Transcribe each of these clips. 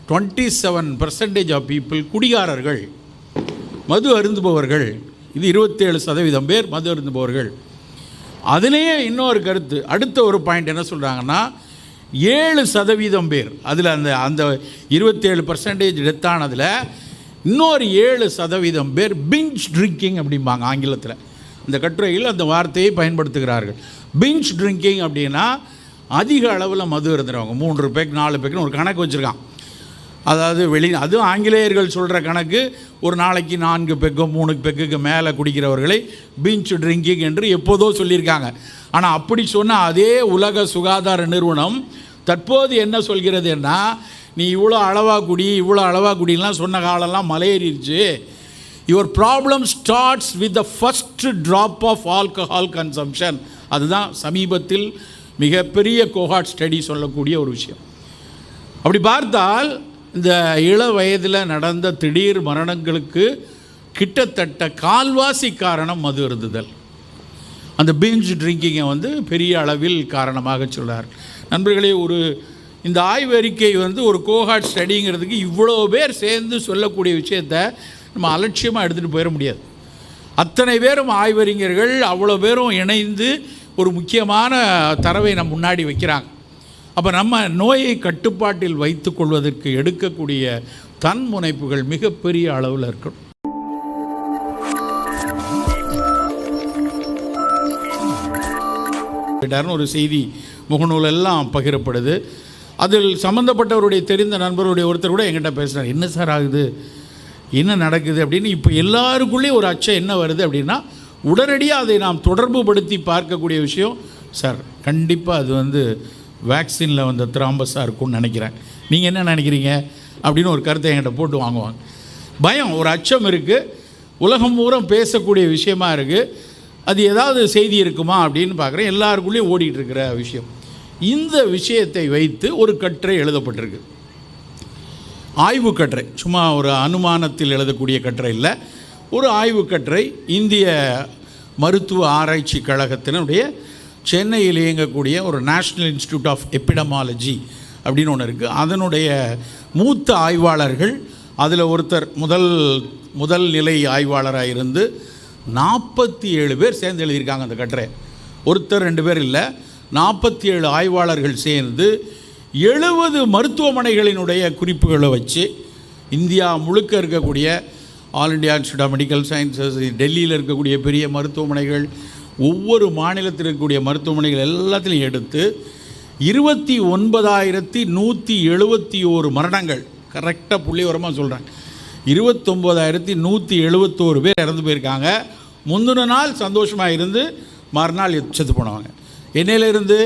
27% of people குடிகாரர்கள், மது அருந்துபவர்கள். இது 27% பேர் மது அருந்துபவர்கள். அதிலேயே இன்னொரு கருத்து, அடுத்த ஒரு பாயிண்ட் என்ன சொல்கிறாங்கன்னா, 7% பேர், அதில் அந்த 27% டெத் ஆனதில் இன்னொரு 7% பேர் பிஞ்ச் ட்ரிங்கிங் அப்படிம்பாங்க ஆங்கிலத்தில். அந்த கட்டுரையில் அந்த வார்த்தையை பயன்படுத்துகிறார்கள். பிஞ்ச் ட்ரிங்கிங் அப்படின்னா அதிக அளவில் மது இருந்துறவங்க, 3 பேக் 4 பேக்குன்னு ஒரு கணக்கு வச்சுருக்கான். அதாவது அதுவும் ஆங்கிலேயர்கள் சொல்கிற கணக்கு, ஒரு நாளைக்கு 4 பெக்கோ 3 பெக்குக்கு மேலே குடிக்கிறவர்களை பிஞ்ச் ட்ரிங்கிங் என்று எப்போதோ சொல்லியிருக்காங்க. ஆனால் அப்படி சொன்னால் அதே உலக சுகாதார நிறுவனம் தற்போது என்ன சொல்கிறதுன்னா, நீ இவ்வளோ அளவாக குடிலாம் சொன்ன காலம்லாம் மலையேறிடுச்சு. Your problem starts with the first drop of alcohol consumption. அதுதான் சமீபத்தில் மிகப்பெரிய கோஹார்ட் ஸ்டடி சொல்லக்கூடிய ஒரு விஷயம். அப்படி பார்த்தால் இந்த இள வயதில் நடந்த திடீர் மரணங்களுக்கு கிட்டத்தட்ட கால்வாசி காரணம் மது அருந்துதல். அந்த பிஞ்ச் ட்ரிங்கிங்கை பெரிய அளவில் காரணமாக சொல்கிறார். நண்பர்களே, இந்த ஆய்வு அறிக்கை ஒரு கோஹார்ட் ஸ்டடிங்கிறதுக்கு இவ்வளோ பேர் சேர்ந்து சொல்லக்கூடிய விஷயத்தை நம்ம அலட்சியமாக எடுத்துகிட்டு போயிட முடியாது. அத்தனை பேரும் ஆய்வறிஞர்கள் அவ்வளோ பேரும் இணைந்து ஒரு முக்கியமான தரவை நம்ம முன்னாடி வைக்கிறாங்க. அப்போ நம்ம நோயை கட்டுப்பாட்டில் வைத்து கொள்வதற்கு எடுக்கக்கூடிய தன்முனைப்புகள் மிகப்பெரிய அளவில் இருக்கணும். ஒரு செய்தி முகநூலெல்லாம் பகிரப்படுது. அதில் சம்மந்தப்பட்டவருடைய தெரிந்த நண்பருடைய ஒருத்தர் கூட எங்கிட்ட பேசுகிறார், என்ன சார் ஆகுது, என்ன நடக்குது அப்படின்னு. இப்போ எல்லாருக்குள்ளேயும் ஒரு அச்சம் என்ன வருது அப்படின்னா, உடனடியாக அதை நாம் தொடர்பு படுத்தி பார்க்கக்கூடிய விஷயம், சார் கண்டிப்பாக அது வேக்சினில் வந்த த்ராம்பஸாக இருக்கும்னு நினைக்கிறேன், நீங்கள் என்ன நினைக்கிறீங்க அப்படின்னு ஒரு கருத்தை என்கிட்ட போட்டு வாங்குவாங்க. பயம், ஒரு அச்சம் இருக்குது, உலகம் பூரம் பேசக்கூடிய விஷயமா இருக்குது. அது ஏதாவது செய்தி இருக்குமா அப்படின்னு பார்க்குறேன். எல்லாருக்குள்ளேயும் ஓடிட்டு இருக்கிற விஷயம். இந்த விஷயத்தை வைத்து ஒரு கட்டுரை எழுதப்பட்டிருக்கு. ஆய்வு கட்டுரை, சும்மா ஒரு அனுமானத்தில் எழுதக்கூடிய கட்டுரை இல்லை, ஒரு ஆய்வு கட்டுரை. இந்திய மருத்துவ ஆராய்ச்சி கழகத்தினுடைய சென்னையில் இயங்கக்கூடிய ஒரு நேஷ்னல் இன்ஸ்டிடியூட் ஆஃப் எபிடமாலஜி அப்படின்னு ஒன்று இருக்குது. அதனுடைய மூத்த ஆய்வாளர்கள், அதில் ஒருத்தர் முதல் நிலை ஆய்வாளராக இருந்து 47 பேர் சேர்ந்து எழுதியிருக்காங்க அந்த கட்டுரை. ஒருத்தர் 2 பேர் இல்லை, 47 ஆய்வாளர்கள் சேர்ந்து 70 மருத்துவமனைகளினுடைய குறிப்புகளை வச்சு இந்தியா முழுக்க இருக்கக்கூடிய all India institute of medical sciences, டெல்லியில் இருக்கக்கூடிய பெரிய மருத்துவமனைகள், ஒவ்வொரு மாநிலத்தில் இருக்கக்கூடிய மருத்துவமனைகள் எல்லாத்திலையும் எடுத்து 29,171 மரணங்கள், கரெக்டாக புள்ளிவரமாக சொல்கிறேன், 29,171 பேர் இறந்து போயிருக்காங்க. முந்தின நாள் சந்தோஷமாக இருந்து மறுநாள் செத்து போனவங்க. என்னையிலிருந்து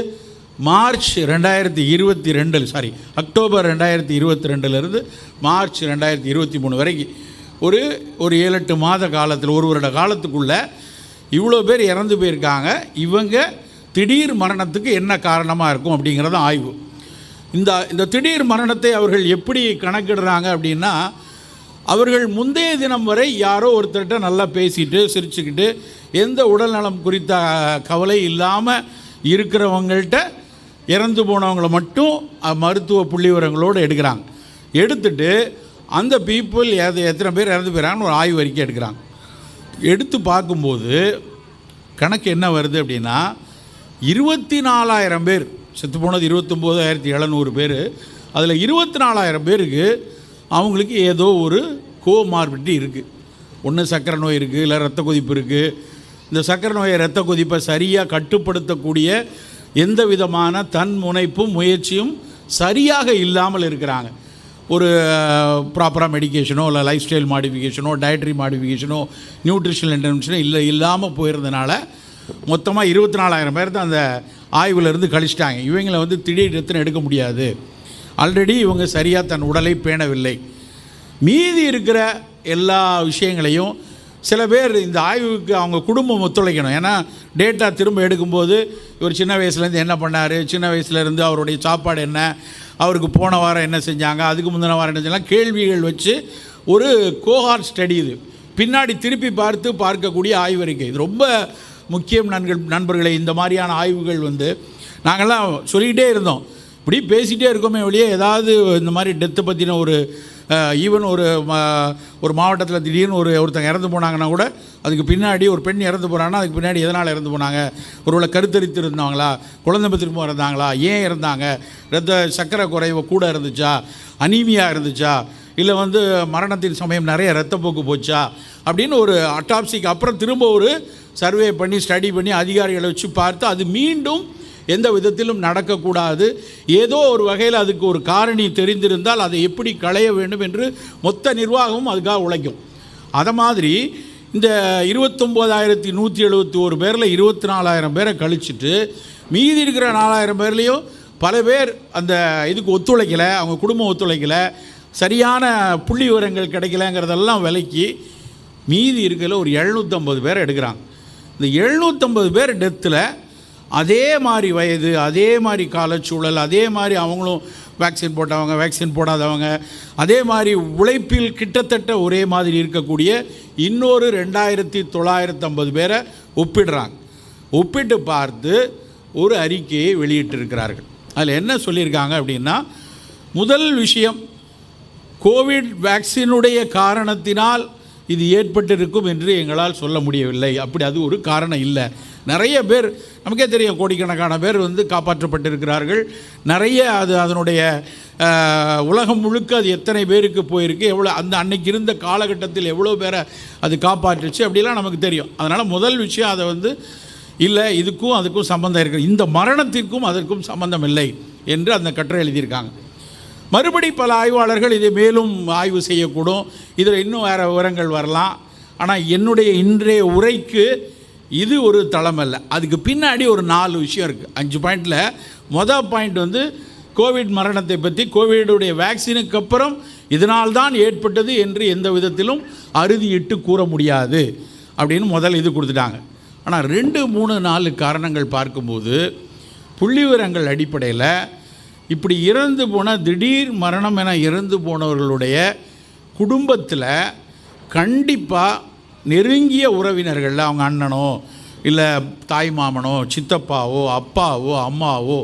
மார்ச் 2022 அக்டோபர் 2022 மார்ச் 2023 வரைக்கும் ஒரு 7-8 மாத காலத்தில், ஒரு வருட காலத்துக்குள்ளே இவ்வளோ பேர் இறந்து போயிருக்காங்க. இவங்க திடீர் மரணத்துக்கு என்ன காரணமாக இருக்கும் அப்படிங்கிறத ஆய்வு. இந்த திடீர் மரணத்தை அவர்கள் எப்படி கணக்கிடுறாங்க அப்படின்னா, அவர்கள் முந்தைய தினம் வரை யாரோ ஒருத்தர்கிட்ட நல்லா பேசிட்டு சிரிச்சுக்கிட்டு எந்த உடல்நலம் குறித்த கவலை இல்லாமல் இருக்கிறவங்கள்ட்ட இறந்து போனவங்களை மட்டும் மருத்துவ புள்ளிவிவரங்களோடு எடுக்கிறாங்க. எடுத்துட்டு அந்த பீப்புள் எத்தனை பேர் இறந்து போயிறாங்கன்னு ஒரு ஆய்வு அறிக்கை எடுக்கிறாங்க. எடுத்து பார்க்கும்போது கணக்கு என்ன வருது அப்படின்னா, 24,000 பேர் செத்து போனது, 29,700 பேர். அதில் 24,000 பேருக்கு அவங்களுக்கு ஏதோ ஒரு கோமார்பிட்டி இருக்குது. ஒன்று சர்க்கரை நோய் இருக்குது, இல்லை இரத்த கொதிப்பு இருக்குது. இந்த சர்க்கரை நோயை இரத்த கொதிப்பை சரியாக கட்டுப்படுத்தக்கூடிய எந்த விதமான தன்முனைப்பும் முயற்சியும் சரியாக இல்லாமல் இருக்கிறாங்க. ஒரு ப்ராப்பராக மெடிக்கேஷனோ இல்லை லைஃப் ஸ்டைல் மாடிஃபிகேஷனோ டயட்ரி மாடிஃபிகேஷனோ நியூட்ரிஷனல் இன்டர்வென்ஷனோ இல்லாமல் போயிருந்தனால மொத்தமாக 24,000 பேர் தான் அந்த ஆய்விலிருந்து கழிச்சிட்டாங்க. இவங்களை திடீர் எத்தனை எடுக்க முடியாது, ஆல்ரெடி இவங்க சரியாக தன் உடலை பேணவில்லை. மீதி இருக்கிற எல்லா விஷயங்களையும் சில பேர் இந்த ஆய்வுக்கு அவங்க குடும்பம் ஒத்துழைக்கணும். ஏன்னா டேட்டா திரும்ப எடுக்கும்போது இவர் சின்ன வயசுலேருந்து என்ன பண்ணார், சின்ன வயசுலேருந்து அவருடைய சாப்பாடு என்ன, அவருக்கு போன வாரம் என்ன செஞ்சாங்க, அதுக்கு முந்தின வாரம் என்ன செஞ்சாங்க, கேள்விகள் வச்சு ஒரு கோஹார்ட் ஸ்டடி. இது பின்னாடி திருப்பி பார்க்கக்கூடிய ஆய்வறிக்கை. இது ரொம்ப முக்கியம் நண்பர்களே. இந்த மாதிரியான ஆய்வுகள் நாங்கள்லாம் சொல்லிக்கிட்டே இருந்தோம், இப்படி பேசிகிட்டே இருக்கோமே வெளியே ஏதாவது இந்த மாதிரி டெத்தை பற்றின ஒரு ஈவன் ஒரு மாவட்டத்தில் திடீர்னு ஒருத்தங்க இறந்து போனாங்கன்னா கூட அதுக்கு பின்னாடி ஒரு பெண் இறந்து போகிறாங்கன்னா அதுக்கு பின்னாடி எதனால் இறந்து போனாங்க, ஒருவேளை கருத்தரித்து இருந்தாங்களா, குழந்தை பெற்றிருப்போம் இருந்தாங்களா, ஏன் இறந்தாங்க, சர்க்கரை குறைவு கூட இருந்துச்சா, அனீமியா இருந்துச்சா, இல்லை மரணத்தின் சமயம் நிறைய இரத்தப்போக்கு போச்சா அப்படின்னு ஒரு அட்டாப்சிக்கு அப்புறம் திரும்ப ஒரு சர்வே பண்ணி ஸ்டடி பண்ணி அதிகாரிகளை வச்சு பார்த்து அது மீண்டும் எந்த விதத்திலும் நடக்கக்கூடாது, ஏதோ ஒரு வகையில் அதுக்கு ஒரு காரணி தெரிந்திருந்தால் அதை எப்படி களைய வேண்டும் என்று மொத்த நிர்வாகமும் அதுக்காக உழைக்கும். அதை மாதிரி இந்த 29,171 பேரில் 24,000 பேரை கழிச்சிட்டு மீதி இருக்கிற 4,000 பேர்லேயும் பல பேர் அந்த இதுக்கு ஒத்துழைக்கலை, அவங்க குடும்பம் ஒத்துழைக்கலை, சரியான புள்ளி விவரங்கள் கிடைக்கலங்கிறதெல்லாம் விலைக்கு மீதி இருக்கிற ஒரு 750 பேரை எடுக்கிறாங்க. இந்த 750 பேர் டெத்தில் அதே மாதிரி வயது, அதே மாதிரி காலச்சூழல், அதே மாதிரி அவங்களும் வேக்சின் போட்டவங்க வேக்சின் போடாதவங்க, அதே மாதிரி உழைப்பில் கிட்டத்தட்ட ஒரே மாதிரி இருக்கக்கூடிய இன்னொரு 2,950 பேரை ஒப்பிடுறாங்க. ஒப்பிட்டு பார்த்து ஒரு அறிக்கையை வெளியிட்டிருக்கிறார்கள். அதில் என்ன சொல்லியிருக்காங்க அப்படின்னா, முதல் விஷயம், கோவிட் வேக்சினுடைய காரணத்தினால் இது ஏற்பட்டிருக்கும் என்று எங்களால் சொல்ல முடியவில்லை. அப்படி அது ஒரு காரணம் இல்லை. நிறைய பேர் நமக்கே தெரியும், கோடிக்கணக்கான பேர் காப்பாற்றப்பட்டிருக்கிறார்கள். நிறைய அதனுடைய உலகம் முழுக்க அது எத்தனை பேருக்கு போயிருக்கு, எவ்வளோ அந்த அன்னைக்கு இருந்த காலகட்டத்தில் எவ்வளோ பேரை அது காப்பாற்றுச்சு அப்படிலாம் நமக்கு தெரியும். அதனால் முதல் விஷயம் அதை இல்லை, இதுக்கும் அதுக்கும் சம்பந்தம் இருக்குது, இந்த மரணத்திற்கும் அதற்கும் சம்பந்தம் இல்லை என்று அந்த கட்டுரை எழுதியிருக்காங்க. மறுபடி பல ஆய்வாளர்கள் இதை மேலும் ஆய்வு செய்யக்கூடும், இதில் இன்னும் வேறு விவரங்கள் வரலாம். ஆனால் என்னுடைய இன்றைய உரைக்கு இது ஒரு தளம் அல்ல, அதுக்கு பின்னாடி ஒரு 4 விஷயம் இருக்குது. 5 பாயிண்டில் மொதல் பாயிண்ட் கோவிட் மரணத்தை பற்றி, கோவிடுடைய வேக்சினுக்கு அப்புறம் இதனால்தான் ஏற்பட்டது என்று எந்த விதத்திலும் அறுதியிட்டு கூற முடியாது அப்படின்னு முதல் இது கொடுத்துட்டாங்க. ஆனால் 2, 3, 4 காரணங்கள் பார்க்கும்போது புள்ளி விவரங்கள் அடிப்படையில் இப்படி இறந்து போன திடீர் மரணம் என இறந்து போனவர்களுடைய குடும்பத்தில் கண்டிப்பாக நெருங்கிய உறவினர்கள், அவங்க அண்ணனோ இல்லை தாய் மாமனோ சித்தப்பாவோ அப்பாவோ அம்மாவோ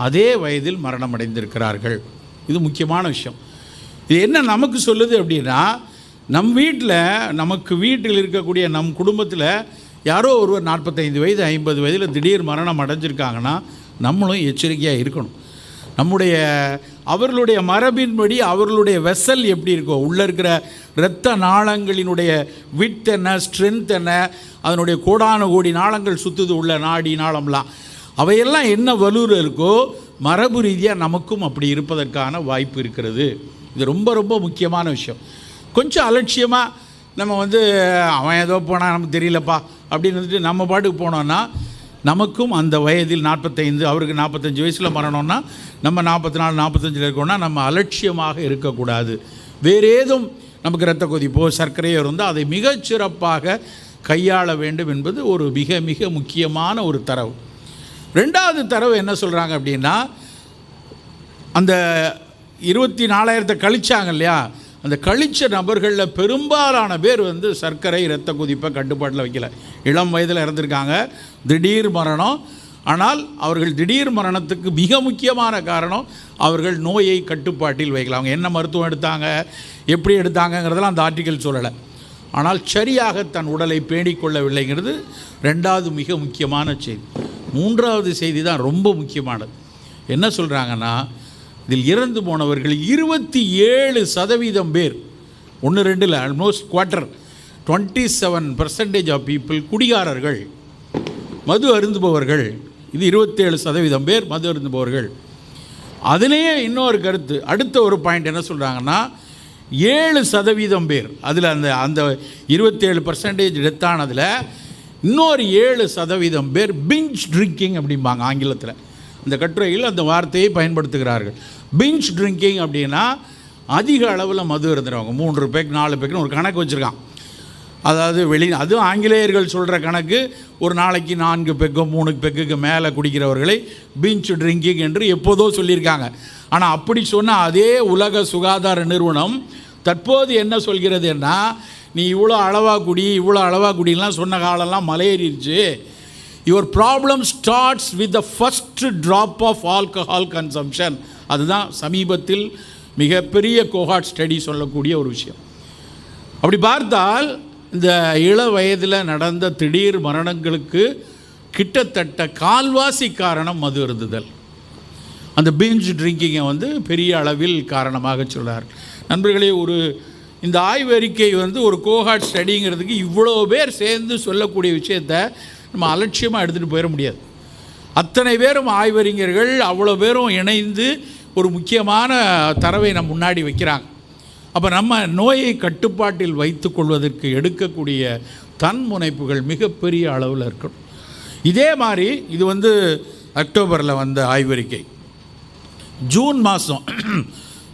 அதே வயதில் மரணம் அடைந்திருக்கிறார்கள். இது முக்கியமான விஷயம். இது என்ன நமக்கு சொல்லுது அப்படின்னா, நமக்கு வீட்டில் இருக்கக்கூடிய நம் குடும்பத்தில் யாரோ ஒருவர் 45 வயது 50 வயதில் திடீர் மரணம் அடைஞ்சிருக்காங்கன்னா நம்மளும் எச்சரிக்கையாக இருக்கணும். அவர்களுடைய மரபின்படி அவர்களுடைய வெசல் எப்படி இருக்கும், உள்ளே இருக்கிற இரத்த நாளங்களினுடைய விட் என்ன, ஸ்ட்ரென்த் என்ன, அதனுடைய கோடான கோடி நாளங்கள் சுற்றுது உள்ள நாடி நாளம்லாம், அவையெல்லாம் என்ன வலுவில் இருக்கோ மரபு ரீதியாக நமக்கும் அப்படி இருப்பதற்கான வாய்ப்பு இருக்கிறது. இது ரொம்ப ரொம்ப முக்கியமான விஷயம். கொஞ்சம் அலட்சியமாக நம்ம அவன் ஏதோ போனால் நமக்கு தெரியலப்பா அப்படின்னு நம்ம பாட்டுக்கு போனோன்னா நமக்கும் அந்த வயதில் 45, அவருக்கு 45 வயசில் மரணம்னா நம்ம 44 45 இருக்கோம்னா நம்ம அலட்சியமாக இருக்கக்கூடாது. வேறு ஏதும் நமக்கு இரத்த கொதிப்போ சர்க்கரையோ இருந்தால் அதை மிகச்சிறப்பாக கையாள வேண்டும் என்பது ஒரு மிக மிக முக்கியமான ஒரு தரவு. 2வது தரவு என்ன சொல்கிறாங்க அப்படின்னா, அந்த 24,000 கழிச்சாங்க இல்லையா, அந்த கழிச்ச நபர்களில் பெரும்பாலான பேர் சர்க்கரை இரத்த கொதிப்பை கட்டுப்பாட்டில் வைக்கல, இளம் வயதில் இறந்துருக்காங்க, திடீர் மரணம். ஆனால் அவர்கள் திடீர் மரணத்துக்கு மிக முக்கியமான காரணம் அவர்கள் நோயை கட்டுப்பாட்டில் வைக்கலாம். அவங்க என்ன மருத்துவம் எடுத்தாங்க, எப்படி எடுத்தாங்கங்கிறதெல்லாம் அந்த ஆர்டிக்கல் சொல்லலை. ஆனால் சரியாக தன் உடலை பேணிக்கொள்ளவில்லைங்கிறது 2வது மிக முக்கியமான செய்தி. 3வது செய்தி தான் ரொம்ப முக்கியமானது. என்ன சொல்கிறாங்கன்னா, இதில் இறந்து போனவர்கள் 27% பேர், 1-2 இல்லை, ஆல்மோஸ்ட் குவார்ட்டர் 27% ஆஃப் பீப்புள் குடிகாரர்கள், மது அருந்துபவர்கள். இது 27% பேர் மது அருந்துபவர்கள். அதிலேயே இன்னொரு கருத்து, அடுத்த ஒரு பாயிண்ட் என்ன சொல்கிறாங்கன்னா, 7% பேர், அதில் அந்த 27% டெத்தானதில் இன்னொரு 7% பேர் பிஞ்ச் ட்ரிங்கிங் அப்படிம்பாங்க ஆங்கிலத்தில். இந்த கட்டுரையில் அந்த வார்த்தையை பயன்படுத்துகிறார்கள். பிஞ்ச் ட்ரிங்கிங் அப்படின்னா அதிக அளவில் மது இருந்துடுவாங்க, 3 பேக் 4 பேக்குன்னு ஒரு கணக்கு வச்சுருக்கான். அதாவது அதுவும் ஆங்கிலேயர்கள் சொல்கிற கணக்கு, ஒரு நாளைக்கு 4 பெக்கோ 3 பெக்குக்கு மேலே குடிக்கிறவர்களை பிஞ்ச் ட்ரிங்கிங் என்று எப்போதோ சொல்லியிருக்காங்க. ஆனால் அப்படி சொன்னால் அதே உலக சுகாதார நிறுவனம் தற்போது என்ன சொல்கிறதுன்னா, நீ இவ்வளோ அளவாக குடிலாம் சொன்ன காலம்லாம் மலையேறிடுச்சு, your problem starts with the first drop of alcohol consumption. அதுதான் சமீபத்தில் மிகப்பெரிய கோஹார்ட் ஸ்டடி சொல்லக்கூடிய ஒரு விஷயம். அப்படி பார்த்தால் இந்த இள வயதில் நடந்த திடீர் மரணங்களுக்கு கிட்டத்தட்ட கால்வாசி காரணம் மது அருந்துதல். அந்த பிஞ்ச் ட்ரிங்கிங்கை வந்து பெரிய அளவில் காரணமாக சொல்கிறார். நண்பர்களே, இந்த ஆய்வு அறிக்கை வந்து ஒரு கோஹார்ட் ஸ்டடிங்கிறதுக்கு இவ்வளோ பேர் சேர்ந்து சொல்லக்கூடிய விஷயத்தை நம்ம அலட்சியமாக எடுத்துகிட்டு போயிட முடியாது. அத்தனை பேரும் ஆய்வறிஞர்கள் அவ்வளோ பேரும் இணைந்து ஒரு முக்கியமான தரவை நம்ம முன்னாடி வைக்கிறாங்க. அப்போ நம்ம நோயை கட்டுப்பாட்டில் வைத்து கொள்வதற்கு எடுக்கக்கூடிய தன்முனைப்புகள் மிகப்பெரிய அளவில் இருக்கணும். இதே மாதிரி இது வந்து அக்டோபரில் வந்த ஆய்வறிக்கை. ஜூன் மாதம்,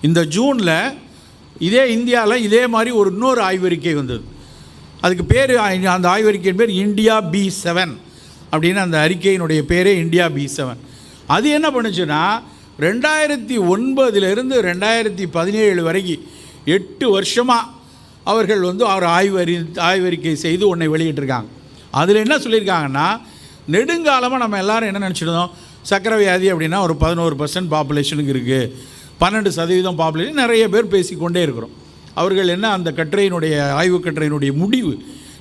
இந்த ஜூனில் இதே இந்தியாவில் இதே மாதிரி இன்னொரு ஆய்வறிக்கை வந்தது. அதுக்கு பேர், அந்த ஆய்வறிக்கையின் பேர் இந்தியா B7 அப்படின்னு அந்த அறிக்கையினுடைய பேரே இந்தியா B7. அது என்ன பண்ணுச்சுன்னா 2009 2017 வரைக்கும் 8 வருஷமாக அவர்கள் வந்து ஆய்வறிக்கை செய்து ஒன்றை வெளியிட்டிருக்காங்க. அதில் என்ன சொல்லியிருக்காங்கன்னா, நெடுங்காலமாக நம்ம எல்லோரும் என்ன நினச்சிருந்தோம், சக்கரை வியாதி அப்படின்னா ஒரு 11% பாப்புலேஷனுக்கு இருக்குது, 12% பாப்புலேஷன், நிறைய பேர் பேசிக்கொண்டே இருக்கிறோம். அவர்கள் என்ன, அந்த கட்டுரையினுடைய ஆய்வு கட்டுரையினுடைய முடிவு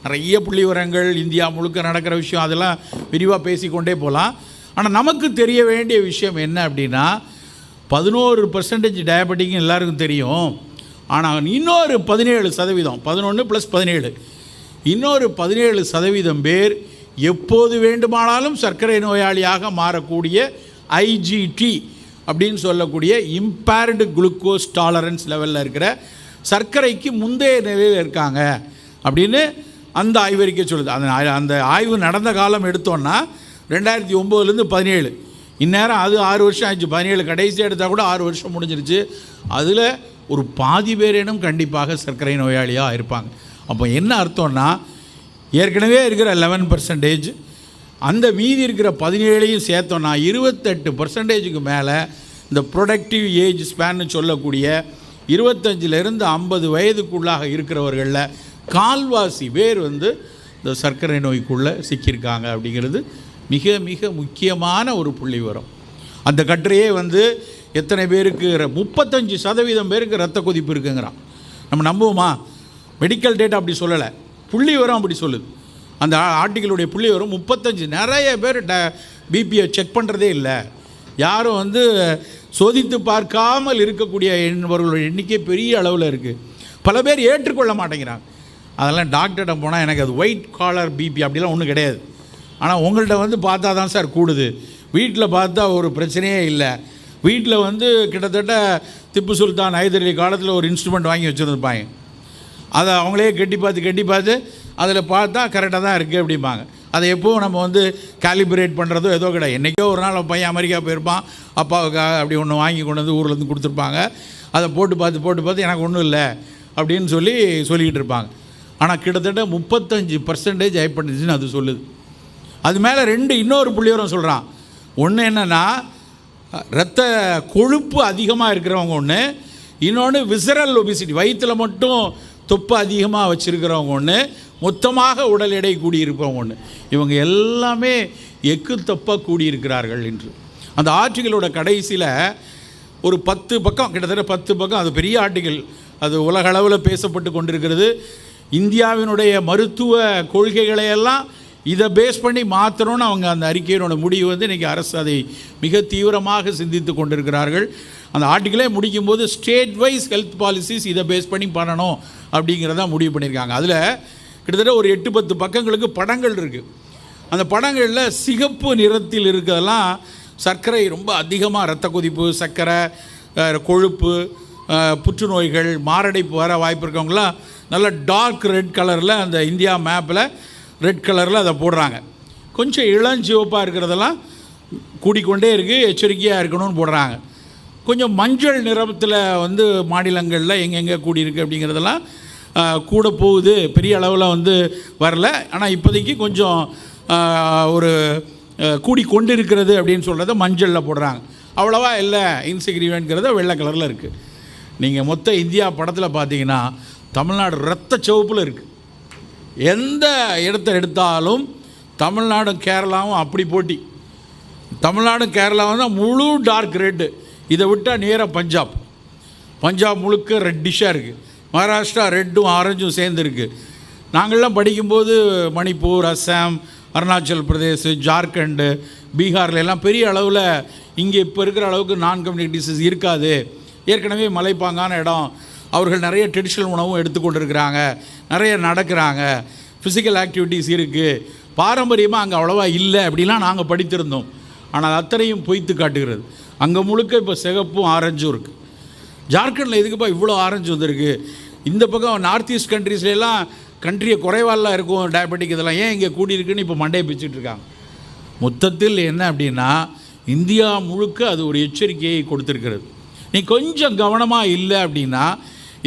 நிறைய புள்ளி விவரங்கள், இந்தியா முழுக்க நடக்கிற விஷயம், அதெல்லாம் விரிவாக பேசிக்கொண்டே போகலாம். ஆனால் நமக்கு தெரிய வேண்டிய விஷயம் என்ன அப்படின்னா, 11% டயபெட்டிக்னு எல்லாருக்கும் தெரியும். ஆனால் இன்னொரு 17%, 11 + 17, இன்னொரு 17% பேர் எப்போது வேண்டுமானாலும் சர்க்கரை நோயாளியாக மாறக்கூடிய IGT அப்படின்னு சொல்லக்கூடிய இம்பேர்டு குளுக்கோஸ் டாலரன்ஸ் லெவலில் இருக்கிற சர்க்கரைக்கு முந்தைய நிலையில் இருக்காங்க அப்படின்னு அந்த ஆய்வறிக்கை சொல்லுது. அந்த ஆய்வு நடந்த காலம் எடுத்தோன்னா 2009 17, இந்நேரம் அது 6 வருஷம் ஆச்சு. 17 கடைசி எடுத்தால் கூட 6 வருஷம் முடிஞ்சிருச்சு. அதில் ஒரு பாதி பேரேனும் கண்டிப்பாக சர்க்கரை நோயாளியாக இருப்பாங்க. அப்போ என்ன அர்த்தம்னா, ஏற்கனவே இருக்கிற 11%, அந்த மீதி இருக்கிற 17ஐயும் சேர்த்தோன்னா 28%க்கு மேலே இந்த ப்ரொடக்டிவ் ஏஜ் ஸ்பேன்னு சொல்லக்கூடிய 25 50 வயதுக்குள்ளாக இருக்கிறவர்களில் கால்வாசி பேர் வந்து இந்த சர்க்கரை நோய்க்குள்ளே சிக்கியிருக்காங்க அப்படிங்கிறது மிக மிக முக்கியமான ஒரு புள்ளி விவரம். அந்த கட்டுரையே வந்து எத்தனை பேருக்கு, 35% பேருக்கு இரத்த கொதிப்பு இருக்குங்கிறான். நம்ம நம்புவோமா? மெடிக்கல் டேட்டா அப்படி சொல்லலை, புள்ளி விவரம் அப்படி சொல்லுது. அந்த ஆர்டிகளுடைய புள்ளி விவரம் 35. நிறைய பேர் பிபியை செக் பண்ணுறதே இல்லை. யாரும் வந்து சோதித்து பார்க்காமல் இருக்கக்கூடிய என்பவர்களுடைய எண்ணிக்கை பெரிய அளவில் இருக்குது. பல பேர் ஏற்றுக்கொள்ள மாட்டேங்கிறாங்க. அதெல்லாம் டாக்டர்கிட்ட போனால் எனக்கு அது ஒயிட் காலர் பிபி அப்படிலாம் ஒன்றும் கிடையாது, ஆனால் உங்கள்கிட்ட வந்து பார்த்தா தான் சார் கூடுது, வீட்டில் பார்த்தா ஒரு பிரச்சனையே இல்லை. வீட்டில் வந்து கிட்டத்தட்ட திப்பு சுல்தான் ஹைதர் அலி காலத்தில் ஒரு இன்ஸ்ட்ருமெண்ட் வாங்கி வச்சுருந்துருப்பாங்க. அதை அவங்களே கட்டி பார்த்து அதில் பார்த்தா கரெக்டாக தான் இருக்குது அப்படிம்பாங்க. அதை எப்போவும் நம்ம வந்து கேலிப்ரேட் பண்ணுறதோ ஏதோ கிடையாது. என்றைக்கோ ஒரு நாள் பையன் அமெரிக்கா போயிருப்பான், அப்பாவுக்காக அப்படி ஒன்று வாங்கி கொண்டு வந்து ஊர்லேருந்து கொடுத்துருப்பாங்க. அதை போட்டு பார்த்து எனக்கு ஒன்றும் இல்லை அப்படின்னு சொல்லிக்கிட்டு இருப்பாங்க. ஆனால் கிட்டத்தட்ட 35% ஹைப்பர்டென்ஷன் அது சொல்லுது. அது மேலே இன்னொரு புள்ளிவரம் சொல்கிறான். ஒன்று என்னென்னா, இரத்த கொழுப்பு அதிகமாக இருக்கிறவங்க ஒன்று, இன்னொன்று விசரல் ஒபிசிட்டி, வயிற்றில் மட்டும் தொப்பை அதிகமாக வச்சுருக்கிறவங்க ஒன்று, மொத்தமாக உடல் எடை கூடியிருப்பவங்க ஒன்று. இவங்க எல்லாமே எக்கு தப்பாக கூடியிருக்கிறார்கள் என்று அந்த ஆர்டிகளோட கடைசியில் ஒரு 10 பக்கம், கிட்டத்தட்ட 10 பக்கம், அது பெரிய ஆர்டிகள், அது உலக அளவில் பேசப்பட்டு கொண்டிருக்கிறது. இந்தியாவினுடைய மருத்துவ கொள்கைகளையெல்லாம் இதை பேஸ் பண்ணி மாற்றணும்னு அவங்க அந்த அறிக்கையினோட முடிவு வந்து இன்றைக்கி அரசு அதை மிக தீவிரமாக சிந்தித்து கொண்டிருக்கிறார்கள். அந்த ஆர்டிக்கிளே முடிக்கும்போது ஸ்டேட் வைஸ் ஹெல்த் பாலிசிஸ் இதை பேஸ் பண்ணி பண்ணணும் அப்படிங்கிறத முடிவு பண்ணியிருக்காங்க. அதில் கிட்டத்தட்ட ஒரு 8-10 பக்கங்களுக்கு படங்கள் இருக்குது. அந்த படங்களில் சிகப்பு நிறத்தில் இருக்கிறதெல்லாம் சர்க்கரை ரொம்ப அதிகமாக, இரத்த கொதிப்பு, சர்க்கரை, கொழுப்பு, புற்றுநோய்கள், மாரடைப்பு வர வாய்ப்பு இருக்கவங்களாம் நல்ல டார்க் ரெட் கலரில் அந்த இந்தியா மேப்பில் ரெட் கலரில் அதை போடுறாங்க. கொஞ்சம் இளஞ்சிவப்பாக இருக்கிறதெல்லாம் கூடிக்கொண்டே இருக்குது, எச்சரிக்கையாக இருக்கணும்னு போடுறாங்க. கொஞ்சம் மஞ்சள் நிறத்தில் வந்து மாநிலங்களில் எங்கெங்கே கூடியிருக்கு அப்படிங்கிறதெல்லாம் கூட போகுது, பெரிய அளவில் வந்து வரல, ஆனால் இப்போதைக்கு கொஞ்சம் ஒரு கூடி கொண்டு இருக்கிறது அப்படின்னு சொல்கிறத மஞ்சளில் போடுறாங்க. அவ்வளோவா இல்லை, இன்சிக்ரிவென்ட்ங்கிறத வெள்ளை கலரில் இருக்குது. நீங்கள் மொத்த இந்தியா படத்தில் பார்த்தீங்கன்னா தமிழ்நாடு இரத்த சிவப்பில் இருக்குது. எந்த இடத்த எடுத்தாலும் தமிழ்நாடும் கேரளாவும் அப்படி போட்டி. தமிழ்நாடும் கேரளாவும் தான் முழு டார்க் ரெட்டு. இதை விட்டால் நேராக பஞ்சாப் முழுக்க ரெட்டிஷாக இருக்குது. மகாராஷ்டிரா ரெட்டும் ஆரஞ்சும் சேர்ந்துருக்கு. நாங்கள்லாம் படிக்கும்போது மணிப்பூர், அஸ்ஸாம், அருணாச்சல் பிரதேஷ், ஜார்க்கண்டு, பீகாரில் எல்லாம் பெரிய அளவில் இங்கே இப்போ இருக்கிற அளவுக்கு நான் கம்யூனிக் டிசீஸ் இருக்காது. ஏற்கனவே மலைப்பாங்கான இடம், அவர்கள் நிறைய ட்ரெடிஷ்னல் உணவும் எடுத்துக்கொண்டிருக்கிறாங்க, நிறைய நடக்கிறாங்க, ஃபிசிக்கல் ஆக்டிவிட்டீஸ் இருக்குது, பாரம்பரியமாக அங்கே அவ்வளோவா இல்லை அப்படிலாம் நாங்கள் படித்திருந்தோம். ஆனால் அத்தனையும் பொய்த்து காட்டுகிறது. அங்கே முழுக்க இப்போ சிகப்பும் ஆரஞ்சும் இருக்குது. ஜார்க்கண்டில் எதுக்குப்பா இவ்வளோ ஆரஞ்சு வந்திருக்கு? இந்த பக்கம் நார்த் ஈஸ்ட் கண்ட்ரீஸ்லாம் கண்ட்ரியை குறைவாலாம் இருக்கும் டயபெட்டிக், இதெல்லாம் ஏன் இங்கே கூடியிருக்குன்னு இப்போ மண்டையை பிச்சுட்டு இருக்காங்க. மொத்தத்தில் என்ன அப்படின்னா இந்தியா முழுக்க அது ஒரு எச்சரிக்கையை கொடுத்துருக்கிறது. நீ கொஞ்சம் கவனமாக இல்லை அப்படின்னா,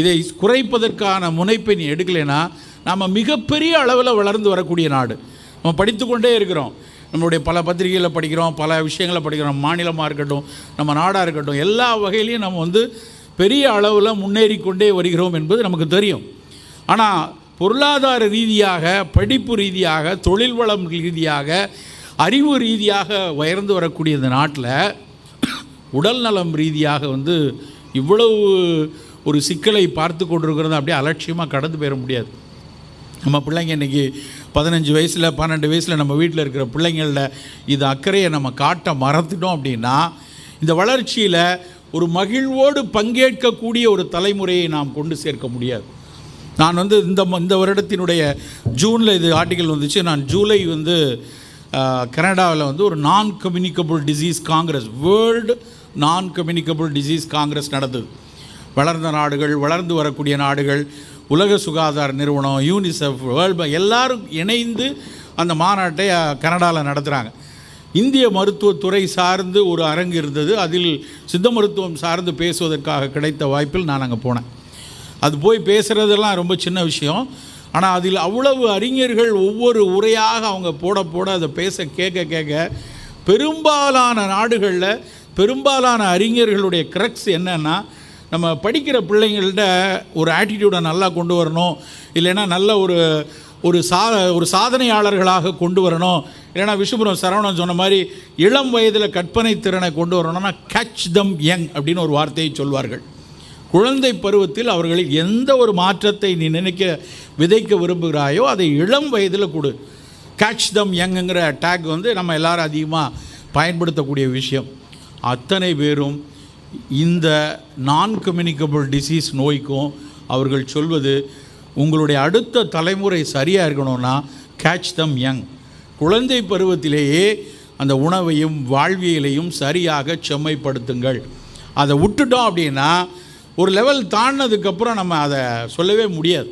இதை குறைப்பதற்கான முனைப்பை நீ எடுக்கலைன்னா, நம்ம மிகப்பெரிய அளவில் வளர்ந்து வரக்கூடிய நாடு. நம்ம படித்து கொண்டே இருக்கிறோம், நம்மளுடைய பல பத்திரிகைகளில் படிக்கிறோம், பல விஷயங்களை படிக்கிறோம், மாநிலமாக இருக்கட்டும், நம்ம நாடாக இருக்கட்டும், எல்லா வகையிலையும் நம்ம பெரிய அளவில் முன்னேறி கொண்டே வருகிறோம் என்பது நமக்கு தெரியும். ஆனால் பொருளாதார ரீதியாக, படிப்பு ரீதியாக, தொழில் வளம் ரீதியாக, அறிவு ரீதியாக உயர்ந்து வரக்கூடிய இந்த நாட்டில் உடல் நலம் ரீதியாக இவ்வளவு ஒரு சிக்கலை பார்த்து கொண்டிருக்கிறது அப்படியே அலட்சியமாக கடந்து போயிட முடியாது. நம்ம பிள்ளைங்க இன்றைக்கி 15 வயசில் 12 வயசில் நம்ம வீட்டில் இருக்கிற பிள்ளைங்களில் இது அக்கறையை நம்ம காட்ட மறந்துட்டோம் அப்படின்னா, இந்த வளர்ச்சியில் ஒரு மகிழ்வோடு பங்கேற்கக்கூடிய ஒரு தலைமுறையை நாம் கொண்டு சேர்க்க முடியாது. நான் இந்த வருடத்தினுடைய ஜூனில் இது ஆர்டிக்கல் வந்துச்சு. நான் ஜூலை கனடாவில் ஒரு நான் கம்யூனிகபிள் டிசீஸ் காங்கிரஸ், வேர்ல்டு நான் கம்யூனிகபிள் டிசீஸ் காங்கிரஸ் நடந்தது. வளர்ந்த நாடுகள், வளர்ந்து வரக்கூடிய நாடுகள், உலக சுகாதார நிறுவனம், யூனிசெஃப், வேர்ல்டு பேங்க் எல்லாரும் இணைந்து அந்த மாநாட்டை கனடாவில் நடத்துகிறாங்க. இந்திய மருத்துவத்துறை சார்ந்து ஒரு அரங்கு இருந்தது. அதில் சித்த மருத்துவம் சார்ந்து பேசுவதற்காக கிடைத்த வாய்ப்பில் நான் அங்கே போனேன். அது போய் பேசுகிறதெல்லாம் ரொம்ப சின்ன விஷயம். ஆனால் அதில் அவ்வளவு அறிஞர்கள் ஒவ்வொரு உரையாக அவங்க போட அதை பேச கேட்க பெரும்பாலான நாடுகளில் பெரும்பாலான அறிஞர்களுடைய கிரக்ஸ் என்னென்னா, நம்ம படிக்கிற பிள்ளைங்கள்ட்ட ஒரு ஆட்டிடியூடை நல்லா கொண்டு வரணும், இல்லைன்னா நல்ல ஒரு சாதனையாளர்களாக கொண்டு வரணும், இல்லைன்னா விஷ்ணுபுரம் சரவணன் சொன்ன மாதிரி இளம் வயதில் கற்பனை திறனை கொண்டு வரணும்னா கேட்ச் தம் யங் அப்படின்னு ஒரு வார்த்தையை சொல்வார்கள். குழந்தை பருவத்தில் அவர்களில் எந்த ஒரு மாற்றத்தை நீ விதைக்க விரும்புகிறாயோ அதை இளம் வயதில் கொடு. கேட்ச் தம் யங்குங்கிற டேக் நம்ம எல்லாரும் அதிகமாக பயன்படுத்தக்கூடிய விஷயம். அத்தனை பேரும் இந்த நான் கம்யூனிகபிள் டிசீஸ் நோய்க்கும் அவர்கள் சொல்வது, உங்களுடைய அடுத்த தலைமுறை சரியாக இருக்கணும்னா கேட்ச் தம் யங். குழந்தை பருவத்திலேயே அந்த உணவையும் வாழ்வியலையும் சரியாக செம்மைப்படுத்துங்கள். அதை விட்டுட்டோம் அப்படின்னா ஒரு லெவல் தாண்டினதுக்கப்புறம் நம்ம அதை சொல்லவே முடியாது.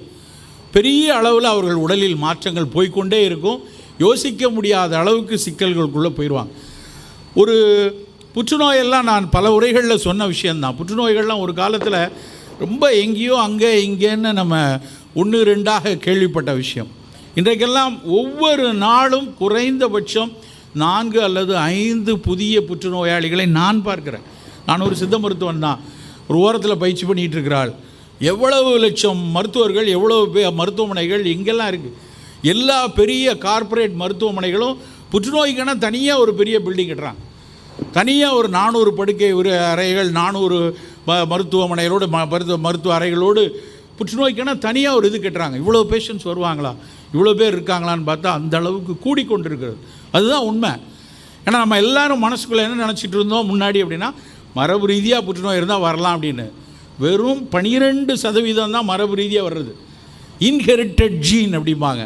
பெரிய அளவில் அவர்கள் உடலில் மாற்றங்கள் போய்கொண்டே இருக்கும். யோசிக்க முடியாத அளவுக்கு சிக்கல்களுக்குள்ளே போயிடுவாங்க. ஒரு புற்றுநோயெல்லாம் நான் பல உரைகளில் சொன்ன விஷயந்தான். புற்றுநோய்கள்லாம் ஒரு காலத்தில் ரொம்ப எங்கேயோ அங்கே இங்கேன்னு நம்ம 1-2 கேள்விப்பட்ட விஷயம். இன்றைக்கெல்லாம் ஒவ்வொரு நாளும் குறைந்தபட்சம் 4 அல்லது 5 புதிய புற்றுநோயாளிகளை நான் பார்க்குறேன். நான் ஒரு சித்த மருத்துவன் தான், ஒரு ஓரத்தில் பயிற்சி பண்ணிகிட்டு இருக்கிறாள். எவ்வளவு லட்சம் மருத்துவர்கள், எவ்வளவு மருத்துவமனைகள் எங்கெல்லாம் இருக்குது. எல்லா பெரிய கார்ப்பரேட் மருத்துவமனைகளும் புற்றுநோய்க்கான தனியாக ஒரு பெரிய பில்டிங் கட்டுறாங்க. தனியாக ஒரு 400 படுக்கை அறைகள், 400 மருத்துவமனைகளோடு மருத்துவ அறைகளோடு புற்றுநோய்க்கான தனியாக ஒரு இது கட்டுறாங்க. இவ்வளோ பேஷண்ட்ஸ் வருவாங்களா, இவ்வளோ பேர் இருக்காங்களான்னு பார்த்தா அந்த அளவுக்கு கூடிக்கொண்டிருக்கிறது. அதுதான் உண்மை. ஏன்னா நம்ம எல்லோரும் மனசுக்குள்ளே என்ன நினச்சிட்டு இருந்தோம் முன்னாடி அப்படின்னா, மரபு ரீதியாக புற்றுநோய் இருந்தால் வரலாம் அப்படின்னு. வெறும் 12% தான் மரபு ரீதியாக வர்றது. இன்ஹெரிட்டட் ஜீன் அப்படிம்பாங்க.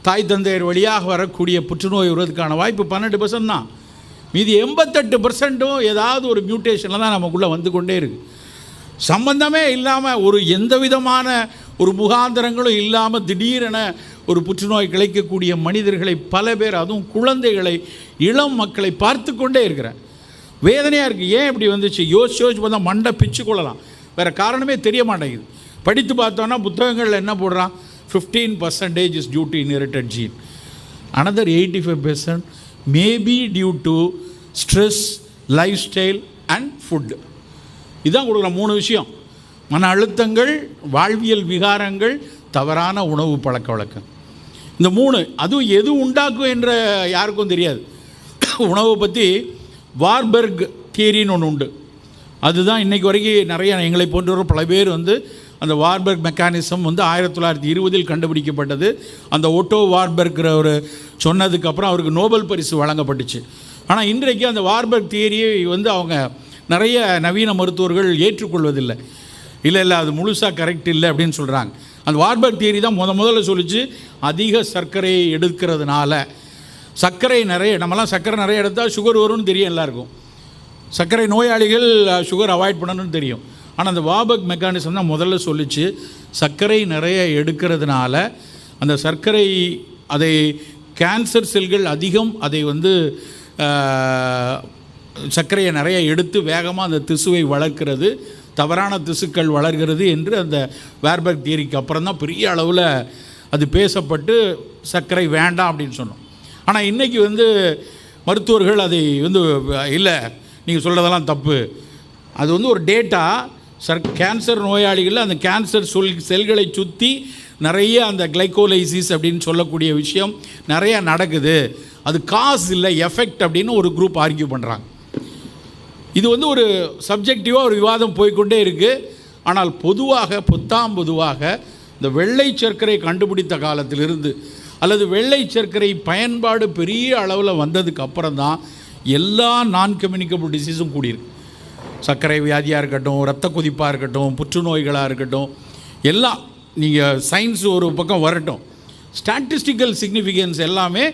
தாய் தந்தையர் வழியாக வரக்கூடிய புற்றுநோய் வருவதற்கான வாய்ப்பு 12% தான். மீதி 88% ஏதாவது ஒரு மியூட்டேஷனில் தான் நமக்குள்ளே வந்து கொண்டே இருக்குது. சம்பந்தமே இல்லாமல் எந்த விதமான ஒரு முகாந்திரங்களும் இல்லாமல் திடீரென ஒரு புற்றுநோய் கிடைக்கக்கூடிய மனிதர்களை பல பேர், அதுவும் குழந்தைகளை, இளம் மக்களை பார்த்து கொண்டே இருக்கிறேன். வேதனையாக இருக்குது. ஏன் இப்படி வந்துச்சு யோசிச்சு பார்த்தா மண்டை பிச்சு கொள்ளலாம். வேறு காரணமே தெரிய மாட்டேங்குது. படித்து பார்த்தோன்னா புத்தகங்களில் என்ன போடுறான், 15% is due to inherited gene, another 85% may be due to stress, lifestyle and food. இதுதான் கொடுக்குற 3 விஷயம். மன அழுத்தங்கள், வாழ்வியல் விகாரங்கள், தவறான உணவு பழக்க வழக்கம். இந்த 3 அதுவும் எது உண்டாக்கும் என்ற யாருக்கும் தெரியாது. உணவை பற்றி வார்பர்க் தியரின்னு ஒன்று உண்டு. அதுதான் இன்றைக்கு வரைக்கும் நிறைய எங்களை போன்றவர் பல பேர் அந்த வார்பர்க் மெக்கானிசம் 1920 கண்டுபிடிக்கப்பட்டது. அந்த ஓட்டோ வார்பர்க்கிற ஒரு சொன்னதுக்கப்புறம் அவருக்கு நோபல் பரிசு வழங்கப்பட்டுச்சு. ஆனால் இன்றைக்கு அந்த வார்பர்க் தியரியை அவங்க நிறைய நவீன மருத்துவர்கள் ஏற்றுக்கொள்வதில்லை. இல்லை அது முழுசாக கரெக்ட் இல்லை அப்படின்னு சொல்கிறாங்க. அந்த வார்பர்க் தியரி தான் முதல்ல சொல்லிச்சு, அதிக சர்க்கரையை எடுக்கிறதுனால சர்க்கரை நிறைய, நம்மலாம் சர்க்கரை நிறைய எடுத்தால் சுகர் வரும்னு தெரியும் எல்லாருக்கும். சர்க்கரை நோயாளிகள் சுகர் அவாய்ட் பண்ணணும்னு தெரியும். ஆனால் அந்த வார்பர்க் மெக்கானிசம் தான் முதல்ல சொல்லிச்சு, சர்க்கரை நிறைய எடுக்கிறதுனால அந்த சர்க்கரை அதை கேன்சர் செல்கள் அதிகம் அதை சர்க்கரையை நிறைய எடுத்து வேகமாக அந்த திசுவை வளர்க்கிறது, தவறான திசுக்கள் வளர்கிறது என்று அந்த வார்பர்க் தியரிக்கு அப்புறம் தான் பெரிய அளவில் அது பேசப்பட்டு சர்க்கரை வேண்டாம் அப்படின்னு சொன்னோம். ஆனால் இன்றைக்கி மருத்துவர்கள் அதை இல்லை நீங்கள் சொல்கிறதெல்லாம் தப்பு, அது ஒரு டேட்டா. கேன்சர் நோயாளிகளில் அந்த கேன்சர் செல்களை சுற்றி நிறைய அந்த கிளைகோலைசிஸ் அப்படின்னு சொல்லக்கூடிய விஷயம் நிறைய நடக்குது, அது காஸ் இல்லை எஃபெக்ட் அப்படின்னு ஒரு குரூப் ஆர்கியூ பண்ணுறாங்க. இது ஒரு சப்ஜெக்டிவாக ஒரு விவாதம் போய்கொண்டே இருக்குது. ஆனால் பொதுவாக இந்த வெள்ளை சர்க்கரை கண்டுபிடித்த காலத்திலிருந்து அல்லது வெள்ளை சர்க்கரை பயன்பாடு பெரிய அளவில் வந்ததுக்கு அப்புறம் தான் எல்லா நான் கம்யூனிகபிள் டிசீஸும் கூடியிருக்கு. சர்க்கரை வியாதியாக இருக்கட்டும், இரத்த கொதிப்பாக இருக்கட்டும், புற்றுநோய்களாக இருக்கட்டும், எல்லாம் நீங்கள் சயின்ஸ் ஒரு பக்கம் வரட்டும், ஸ்டாட்டிஸ்டிக்கல் சிக்னிஃபிகன்ஸ் எல்லாமே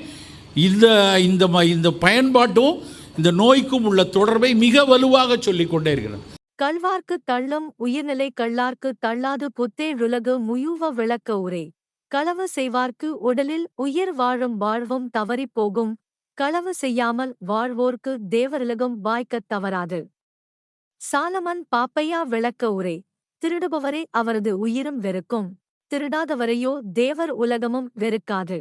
இந்த பயன்பாட்டும் இந்த நோய்க்கும் உள்ள தொடர்பை மிக வலுவாக சொல்லிக்கொண்டே இருக்கிறது. கல்வார்க்கு தள்ளம் உயிர்நிலை கள்ளார்க்கு தள்ளாது புத்தேழுலகு முயுவ விளக்க உரை. களவு செய்வார்க்கு உடலில் உயிர் வாழும் வாழ்வும் தவறிப் போகும், களவு செய்யாமல் வாழ்வோர்க்கு தேவருலகம் வாய்க்கத் தவறாது. சாலமன் பாப்பையா விளக்க உரை. திருடுபவரே அவரது உயிரும் வெறுக்கும், திருடாதவரையோ தேவர் உலகமும் வெறுக்காது.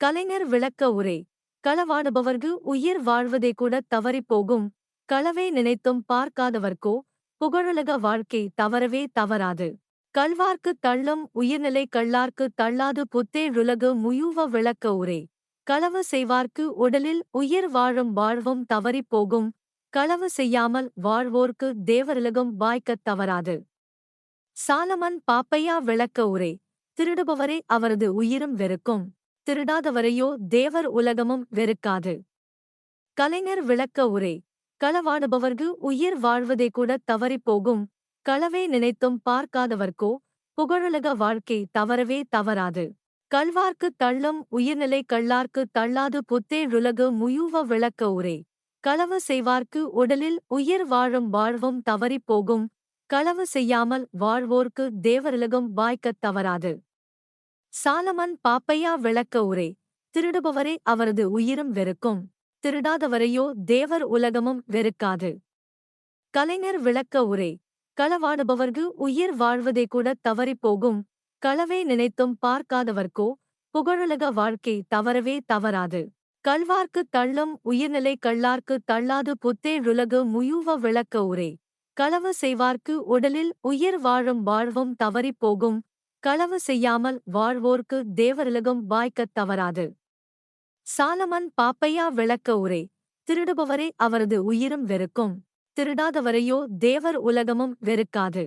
கலைஞர் விளக்க உரை. களவாடுபவர்க்கு உயிர் வாழ்வதே கூட தவறிப் போகும், களவே நினைத்தும் பார்க்காதவர்க்கோ புகழுலக வாழ்க்கை தவறவே தவறாது. கல்வார்க்கு தள்ளம் உயிர்நிலை கள்ளார்க்கு தள்ளாது புத்தேழுலகு முயுவ விளக்க உரை. களவு செய்வார்க்கு உடலில் உயிர் வாழும் வாழ்வும் தவறிப் போகும், களவு செய்யாமல் வாழ்வோர்க்கு தேவருலகம் வாய்க்கத் தவறாது. சாலமன் பாப்பையா விளக்க உரை. திருடுபவரே அவரது உயிரும் வெறுக்கும், திருடாதவரையோ தேவர் உலகமும் வெறுக்காது. கலைஞர் விளக்க உரை. களவாடுபவர்க்கு உயிர் வாழ்வதே கூட தவறிப் போகும், களவே நினைத்தும் பார்க்காதவர்க்கோ புகழுலக வாழ்க்கை தவறவே தவறாது. கல்வார்க்கு தள்ளம் உயிர்நிலை கள்ளார்க்கு தள்ளாது புத்தேழுலகு முயுவ விளக்க உரை. களவு செய்வார்க்கு உடலில் உயிர் வாழும் வாழ்வும் தவறிப் போகும், களவு செய்யாமல் வாழ்வோர்க்கு தேவருலகம் வாய்க்கத் தவறாது. சாலமன் பாப்பையா விளக்க உரை. திருடுபவரே அவரது உயிரும் வெறுக்கும், திருடாதவரையோ தேவர் உலகமும் வெறுக்காது. கலைஞர் விளக்க உரை. களவாடுபவர்க்கு உயிர் வாழ்வதே கூட தவறிப் போகும், களவே நினைத்தும் பார்க்காதவர்க்கோ புகழுலக வாழ்க்கை தவறவே தவறாது. கல்வார்க்கு தள்ளம் உயிர்நிலை கள்ளார்க்கு தள்ளாது புத்தேழுலகு முயுவ விளக்க உரை. களவு செய்வார்க்கு உடலில் உயிர் வாழும் வாழ்வும் தவறிப் போகும், களவு செய்யாமல் வாழ்வோர்க்கு தேவருலகம் வாய்க்கத் தவறாது. சாலமன் பாப்பையா விளக்க உரை. திருடுபவரே அவரது உயிரும் வெறுக்கும், திருடாதவரையோ தேவர் உலகமும் வெறுக்காது.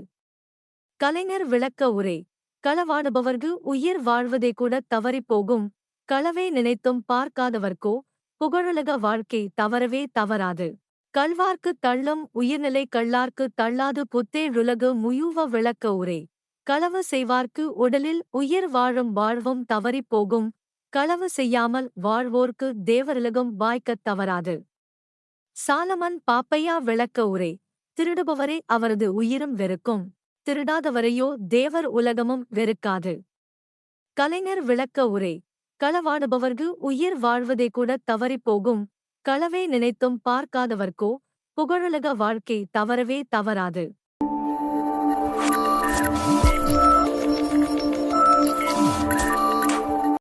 கலைஞர் விளக்க உரை. களவாடுபவர்க்கு உயிர் வாழ்வதே கூட தவறிப் போகும், களவே நினைத்தும் பார்க்காதவர்க்கோ புகழுலக வாழ்க்கை தவறவே தவறாது. கல்வார்க்கு தள்ளம் உயிர்நிலை கள்ளார்க்கு தள்ளாது புத்தேழுலகு முயுவ விளக்க உரை. களவு செய்வார்க்கு உடலில் உயிர் வாழும் வாழ்வும் தவறிப் போகும், களவு செய்யாமல் வாழ்வோர்க்கு தேவருலகம் வாய்க்கத் தவறாது. சாலமன் பாப்பையா விளக்க உரை. திருடுபவரே அவரது உயிரும் வெறுக்கும், திருடாதவரையோ தேவர் உலகமும் வெறுக்காது. கலைஞர் விளக்க உரை. களவாடுபவர்க்கு உயிர் வாழ்வதே கூட தவறிப் போகும், களவே நினைத்தும் பார்க்காதவர்க்கோ புகழுலக வாழ்க்கை தவறவே தவறாது.